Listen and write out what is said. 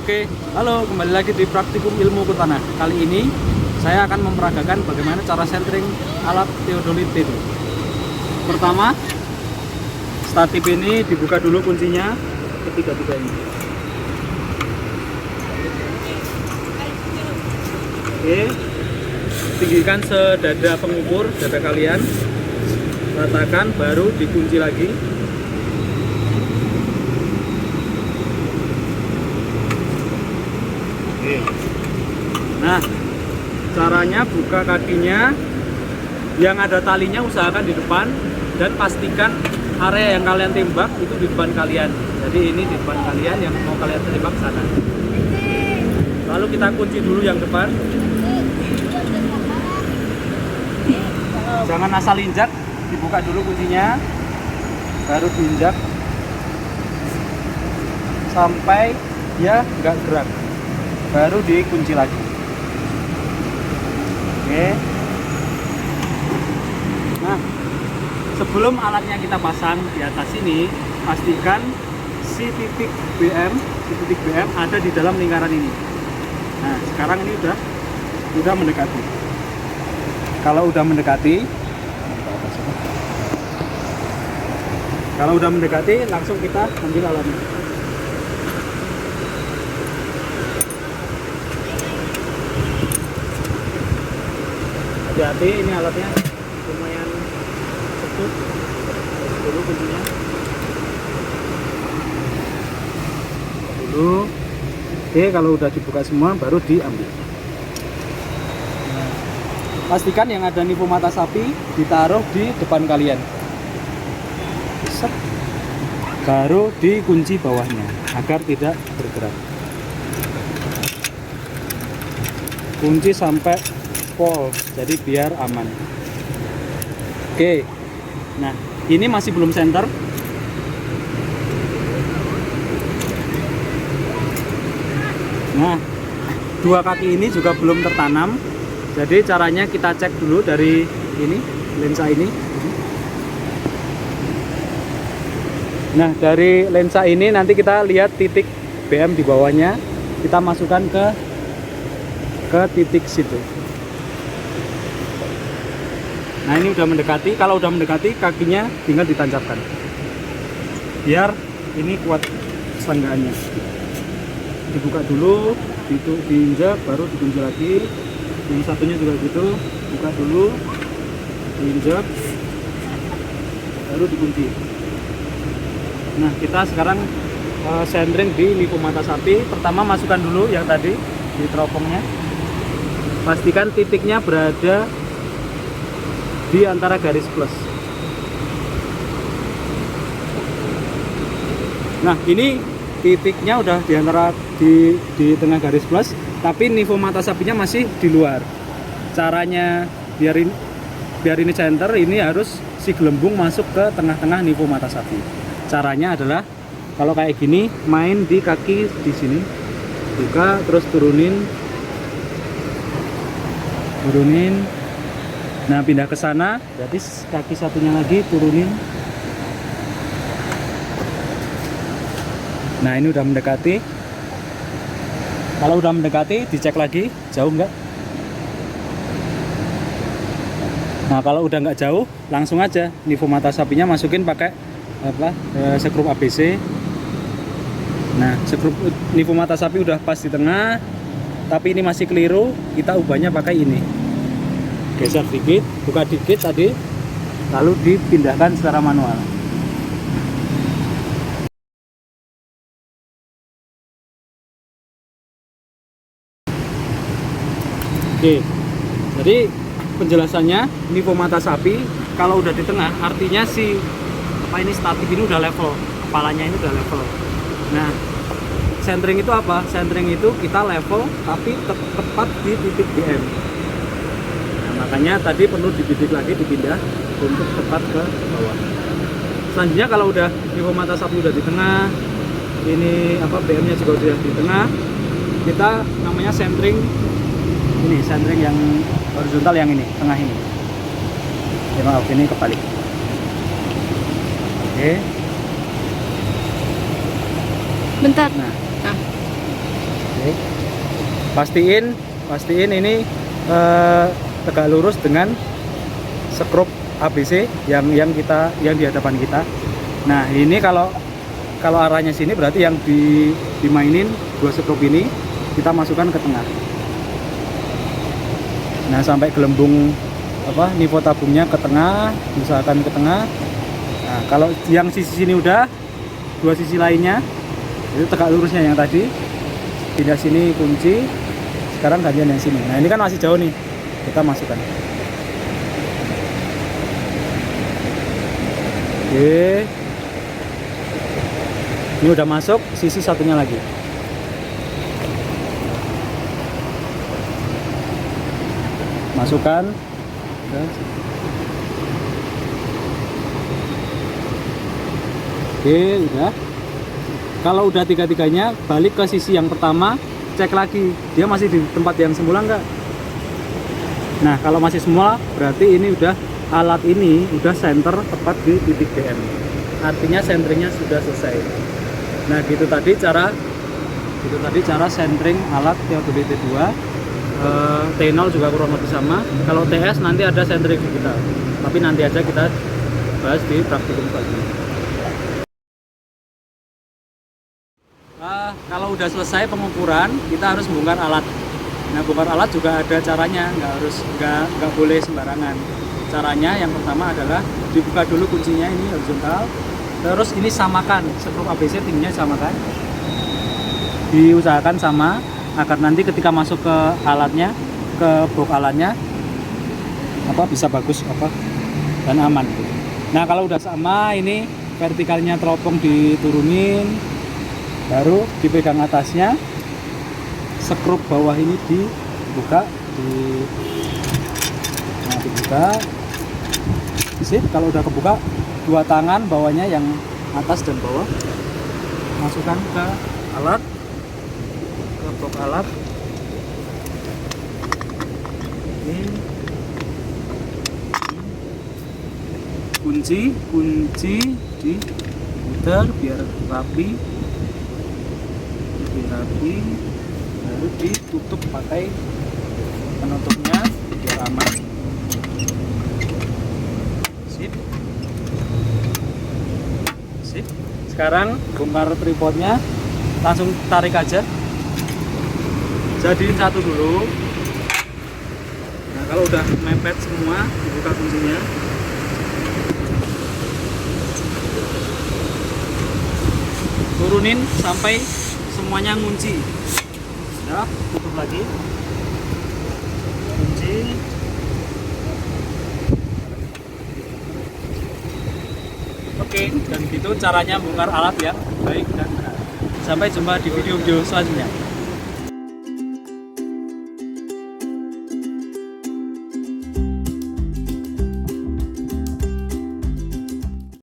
Oke, halo, kembali lagi di Praktikum Ilmu Pertanah. Kali ini saya akan memperagakan bagaimana cara sentring alat theodolite itu. Pertama, statif ini dibuka dulu kuncinya ketiga-tiga ini. Oke, tinggikan sedada pengukur dada kalian, ratakan, baru dikunci lagi. Nah, caranya buka kakinya, yang ada talinya usahakan di depan, dan pastikan area yang kalian tembak itu di depan kalian. Jadi ini di depan kalian, yang mau kalian tembak sana. Lalu kita kunci dulu yang depan. Jangan asal injak, dibuka dulu kuncinya, baru diinjak sampai dia nggak gerak, baru dikunci lagi. Oke. Nah, sebelum alatnya kita pasang di atas ini, pastikan si titik BM ada di dalam lingkaran ini. Nah, sekarang ini udah mendekati. Kalau udah mendekati, langsung kita ambil alatnya. Hati-hati, ini alatnya lumayan sekut. Dulu kuncinya. Dulu. Oke, kalau udah dibuka semua baru diambil. Nah, pastikan yang ada nivo mata sapi ditaruh di depan kalian. Set. Baru dikunci bawahnya agar tidak bergerak. Kunci sampai pol, jadi biar aman. Oke, nah ini masih belum center. Nah, dua kaki ini juga belum tertanam, jadi caranya kita cek dulu dari ini, lensa ini. Nah, dari lensa ini nanti kita lihat titik BM di bawahnya, kita masukkan ke titik situ. Nah, ini udah mendekati. Kalau udah mendekati, kakinya tinggal ditancapkan biar ini kuat selanggaannya. Dibuka dulu, itu diinjak, baru dikunci lagi. Yang satunya juga gitu, buka dulu, diinjak, baru dikunci. Nah, kita sekarang sentring di nivo mata sapi. Pertama masukkan dulu yang tadi di teropongnya. Pastikan titiknya berada di antara garis plus. Nah, ini titiknya udah di antara di tengah garis plus, tapi nivo mata sapinya masih di luar. Caranya biar ini center, ini harus si gelembung masuk ke tengah-tengah nivo mata sapi. Caranya adalah kalau kayak gini, main di kaki di sini, buka terus turunin. Nah, pindah ke sana, berarti kaki satunya lagi turunin. Nah, ini udah mendekati. Kalau udah mendekati, dicek lagi jauh nggak. Nah, kalau udah nggak jauh, langsung aja nivo mata sapinya masukin pakai skrup ABC. Nah, skrup nivo mata sapi udah pas di tengah, tapi ini masih keliru, kita ubahnya pakai ini. Geser dikit, buka dikit tadi, lalu dipindahkan secara manual. Oke, jadi penjelasannya nivo mata sapi kalau udah di tengah, artinya ini statif ini udah level, kepalanya ini udah level. Nah, centering itu apa? Centering itu kita level tapi tepat di titik BM. Nah, makanya tadi perlu dibidik lagi, dipindah untuk tepat ke bawah. Selanjutnya kalau udah nivo mata sapi udah di tengah, ini BM-nya juga udah di tengah, kita namanya centering. Ini centering yang horizontal, yang ini tengah ini. Ya, maaf, ini kebalik. Oke. Bentar. Nah, Oke. Pastiin ini tegak lurus dengan skrup ABC yang di hadapan kita. Nah, ini kalau arahnya sini berarti yang dimainin 2 skrup ini kita masukkan ke tengah. Nah, sampai gelembung nivot tabungnya ke tengah, usahakan ke tengah. Nah, kalau yang sisi sini udah, 2 sisi lainnya itu tegak lurusnya yang tadi, pindah sini kunci, sekarang gantian yang sini. Nah, ini kan masih jauh nih, kita masukkan. Oke, ini udah masuk, sisi satunya lagi. Masukkan. Oke, udah. Kalau udah tiga-tiganya, balik ke sisi yang pertama, cek lagi dia masih di tempat yang semula enggak. Nah, kalau masih semula berarti ini udah, alat ini udah center tepat di titik DM, artinya centeringnya sudah selesai. Nah, gitu tadi cara centering alat TO2BT2. T0 juga kurang lebih sama. Kalau TS nanti ada centering kita, tapi nanti aja kita bahas di praktikum selanjutnya. Kalau udah selesai pengukuran, kita harus bongkar alat. Nah, bongkar alat juga ada caranya, nggak boleh sembarangan. Caranya yang pertama adalah dibuka dulu kuncinya, ini horizontal. Terus ini samakan, skrup ABC tingginya samakan. Diusahakan sama agar nanti ketika masuk ke alatnya, ke box alatnya bisa bagus dan aman. Nah, kalau udah sama, ini vertikalnya teropong diturunin, baru dipegang atasnya, skrup bawah ini dibuka, dibuka. Sip, kalau udah kebuka, 2 tangan bawahnya yang atas dan bawah masukkan ke alat, ke box alat. Kunci diputar biar rapi, baru ditutup pakai penutupnya biar aman. Sip. Sekarang bongkar tripodnya, langsung tarik aja, jadiin satu dulu. Nah, kalau udah mepet semua, dibuka kuncinya, turunin sampai semuanya ngunci. Ya, tutup lagi, kunci. Oke, dan gitu caranya bongkar alat yang baik dan benar. Sampai jumpa di video-video selanjutnya.